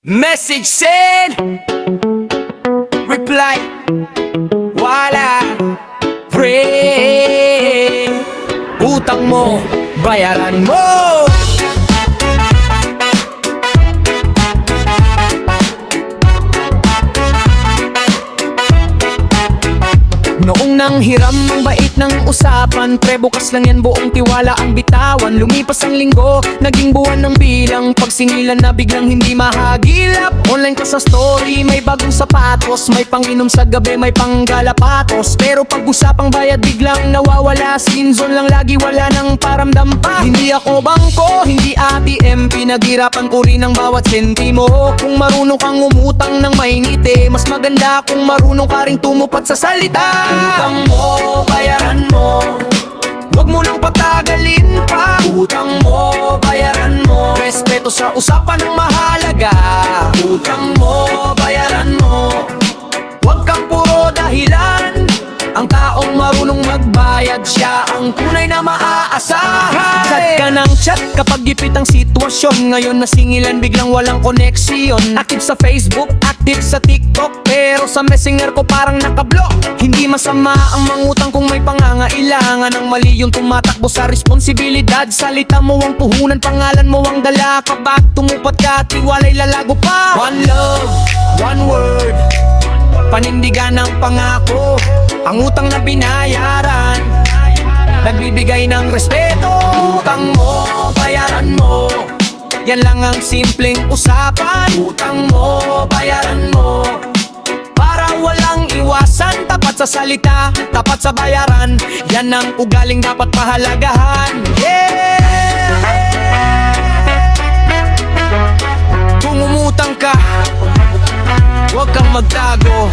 Message send, reply, wala, pray. Utang mo, bayaran mo. Noong nang hiram ng bait ng usapan, pre bukas lang yan buong tiwala ang bitawan. Lumipas ang linggo, naging buwan ng bilang. Pagsingilan na biglang hindi mahagilap. Online ka sa story, may bagong sapatos. May panginom sa gabi, may panggalapatos. Pero pag usapang bayad biglang nawawala. Sinzon lang lagi, wala nang paramdam pa. Hindi ako bangko, hindi ATM. Pinaghirapan ko rin ang bawat sentimo. Kung marunong kang umutang ng may ngiti, mas maganda kung marunong ka rin tumupat sa salita. Utang mo, bayaran mo. Huwag mo nang patagalin pa. Utang mo, bayaran mo. Respeto sa usapan ng mahalaga. Utang mo, bayaran mo. Huwag kang puro dahilan. Ang taong marunong magbayad, siya ang tunay na maaasahan. Chat ka ng chat kapag gipit ang sitwasyon. Ngayon nasingilan biglang walang koneksyon. Active sa Facebook, active sa TikTok, pero sa Messenger ko parang nakablock. Hindi masama ang mangutang kung may pangangailangan. Ang mali yung tumatakbo sa responsibilidad. Salita mo ang puhunan, pangalan mo ang dala. Kapag tumupat ka, tiwalay lalago pa. One love, one word, panindigan ng pangako. Ang utang na binayaran, nagbibigay ng respeto. Utang mo, bayaran mo. Yan lang ang simpleng usapan. Utang mo, bayaran mo. Para walang iwasan, tapat sa salita, tapat sa bayaran. Yan ang ugaling dapat pahalagahan. Yeah! Kung umutang ka, huwag kang magtago.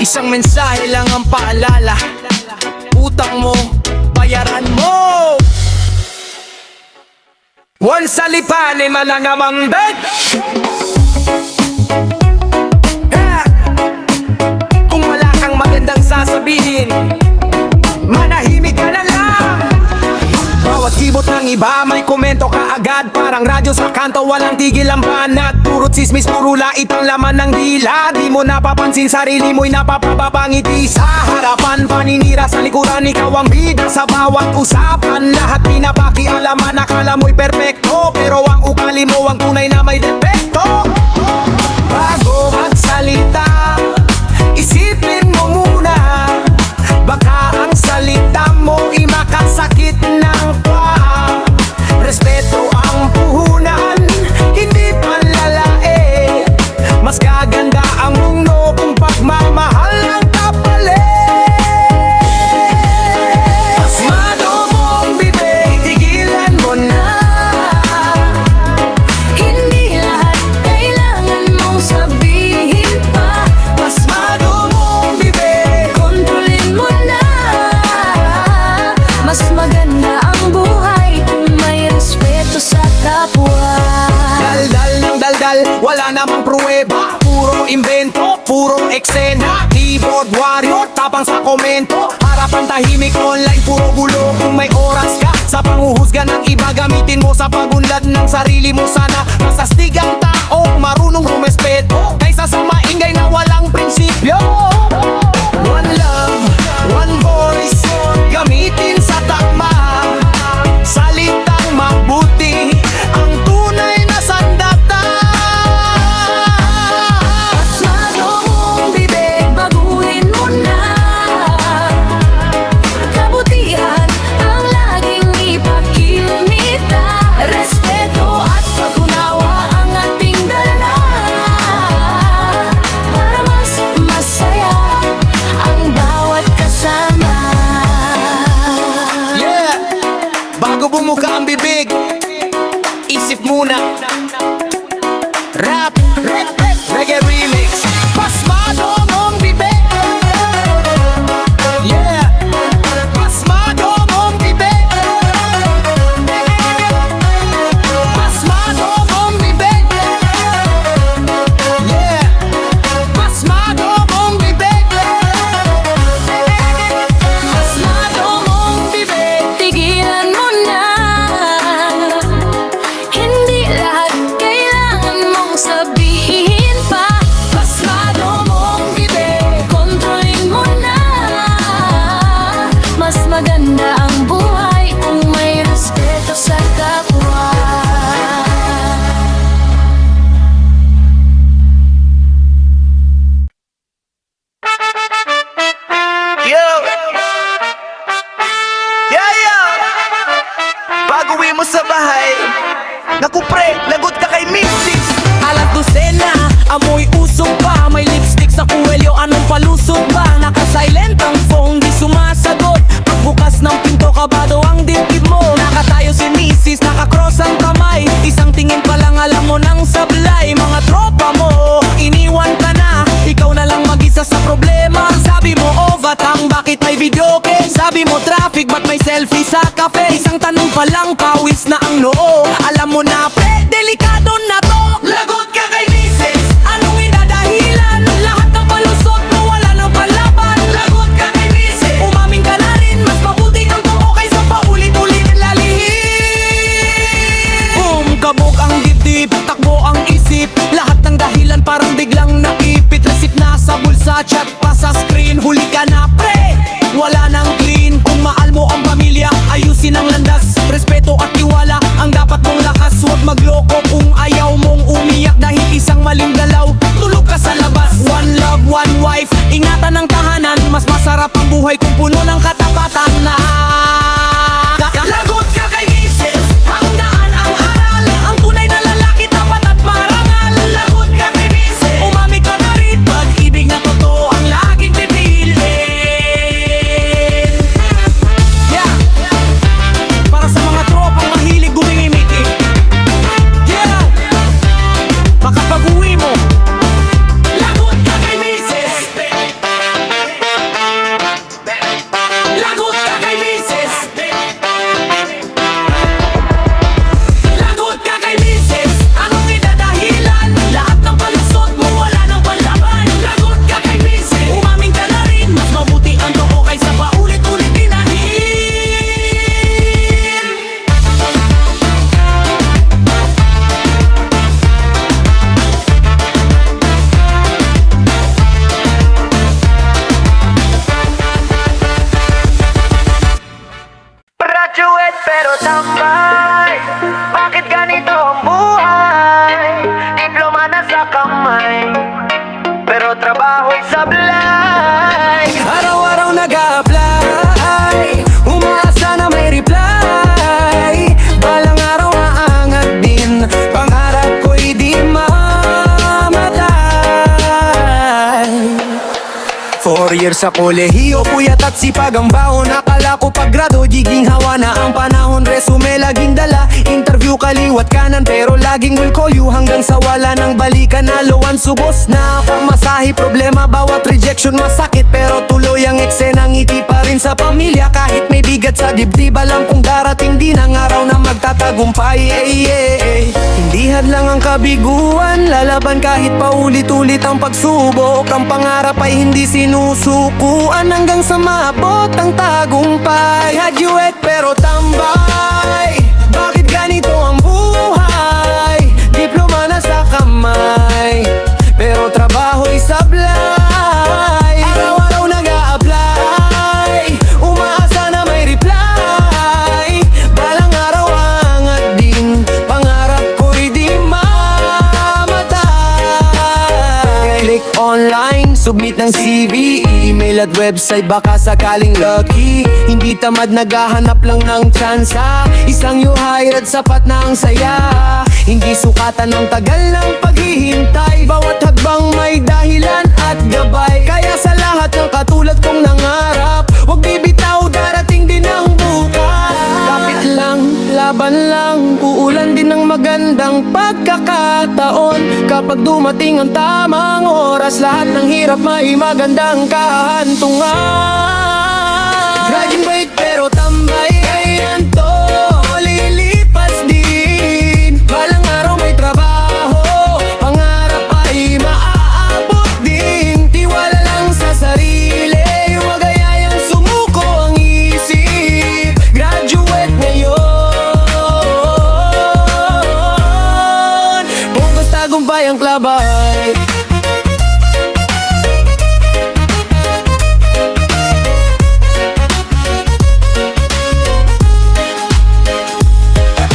Isang mensahe lang ang paalala. Utang mo, bayaran mo. One salipane malangamang bed. Kung wala kang magandang sasabihin, manahimik ka na lang. Bawat kibot ng iba may komento ka agad. Parang radyo sa kanto, walang tigil ang banat. Puro tsismis, puro lait ang laman ng dila. Di mo napapansin sarili mo'y napapababangiti. Sa harapan, paninira sa likuran. Ikaw ang bida sa bawat usapan. Lahat pinapakialaman, akala mo'y perpekto. Pero ang ukali mo ang tunay na may depekto. Bago magsalita, isipin mo muna. Baka ang salita mo imakasakit ng paa. Respeto ang puhunan, hindi panlalae. Mas gaganda ang mundo kung pagmamahal ang kapalit. Pasmado mong bibig, tigilan mo na. Hindi lahat kailangan mong sabihin pa. Pasmado mong bibig, Kontrolin mo na. Mas maganda ang buhay kung may respeto sa kapwa. daldal ng daldal, wala namang pruweba. Puro invento, puro eksena. Keyboard warrior, tapang sa komento. Harapan tahimik, online puro gulo. Kung may oras ka sa panghuhusga ng iba, gamitin mo sa pagunlad ng sarili mo. Sana masastig ang taong marunong rumespeto, kaysa sa maingay na walang prinsipyo. One love, one voice, gamitin sa tama. Salitang mabuti, ang tunay na sandata. Pasmado mong bibig, baguhin mo na. Kabutihan ang laging ipakilmita. Respeto at pag-unawa ang ating dala. Para mas masaya ang bawat kasama. Yeah! Bago bumuka ang bibig, isip muna. Rap, reggae remix. Pasmado mong bibig. Yeah! Pasmado mong bibig. Pasmado mong bibig. Yeah! Pasmado mong bibig. Pasmado mong bibig, tigilan mo na. Hindi lahat kailangan mo lagot ka kay Mrs. Alas dosena, amoy usong pa. May lipstick sa kuwelyo, anong palusot ba? Naka-silent ang phone, di sumasagot. Pagbukas ng pinto, kabado ang dibdib mo. Nakatayo si Mrs., nakakross ang kamay. Isang tingin pa lang alam mo nang sablay. Mga tropa mo, iniwan ka na. Ikaw na lang mag-isa sa problema. Sabi mo, Ovatang, bakit may video game? Sabi mo, traffic, ba't may selfie sa cafe? Isang tanong pa lang, pawis na ang noo. Alam mo na, pre, delikado na to. Lagot ka kay Mrs. Anong idadahilan? Lahat ng palusot mo, wala nang palaban. Lagot ka kay Mrs. Umaming ka na rin, mas mabuti ang totoo kaysa paulit-ulit lalihim. Kabog ang dibdib, takbo ang isip. Lahat ng dahilan parang biglang naipit. Resip na sa bulsa, chat pa sa screen. Huli ka na pre, wala nang clean. Kung mahal mo ang pamilya, ayusin ang landas. Respeto at tiwala ang dapat mong lakas. Huwag magloko kung ayaw mong umiyak dahil isang maling galaw, tulog ka sa labas. One love, one wife, ingatan ang tahanan. Mas masarap ang buhay kung puno ng katapatan na. Lagot ka kay Mrs. Ang daan ang aral, ang tunay na lalaki tapat at marangal. Lagot ka kay Mrs. Umami ka na rin, pag-ibig na totoo ang laging pipiliin. Yeah, para sa mga tropang mahilig gumingimiti. Yeah, makapag-uwi mo. Lagot ka kay Mrs. Lagot ka kay Mrs. Lagot ka kay Mrs. Anong idadahilan? Lahat ng palusot mo, wala nang panlaban. Lagot ka kay Mrs. Umaming ka na rin, mas mabuti ang totoo kaysa paulit-ulit tinahin. Graduate pero tambay. Bakit ganito ang buhay? Diploma na sa kamay, pero trabaho'y sablay. Araw-araw nag-a-apply, umaasa na may reply. Balang araw aangat din, pangarap ko'y di mamatay. 4 years sa kolehiyo, puyat at sipag ang baon. Akala ko paggrado, giging hawa na ang panahon. Resume laging dala, interview kaliwat kanan, pero laging will call you hanggang sa wala ng balikan. Haloan subos na pamasahe, problema bawat rejection masakit, pero tuloy ang eksena, ngiti pa rin sa pamilya. Kahit may bigat sa dibdib, alam kong darating din ang araw na magtatagumpay. Hindi hadlang ang kabiguan, lalaban kahit paulit-ulit ang pagsubok. Ang pangarap ay hindi sinusukuan hanggang sa maabot ang tagumpay. Graduate pero tambay, bakit ganito ang buhay? Diploma na sa kamay, pero trabaho'y sablay. Araw-araw nag-a-apply, umaasa na may reply. Balang araw angat din, pangarap ko'y di mamatay. Click online, submit ng CV, email at website, baka sakaling lucky. Hindi tamad, naghahanap lang ng tsansa. Isang you hired, sapat na ang saya. Hindi sukatan ng tagal ng paghihintay. Bawat hagbang may dahilan at gabay. Kaya sa lahat ng katulad kong nangarap, huwag bibitaw, darating din ang bukas. Kapit lang, laban lang, uulan din ng magandang pagkakataon. Kapag dumating ang tamang oras, lahat ng hirap may magandang kahantungan. Graduate pero tambay, ayan to, lilipas din. Balang araw may trabaho, pangarap ay maaabot din. Tiwala lang sa sarili, huwag ayayang sumuko ang isip. Graduate ngayon, bukas tagumpay ang klabay.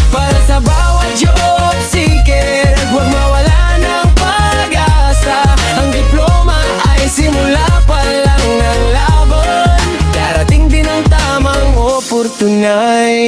Para sa bawat job seeker, huwag mawala ng pag-asa. Ang diploma ay simula pa lang ng laban. Darating din ang tamang oportunay.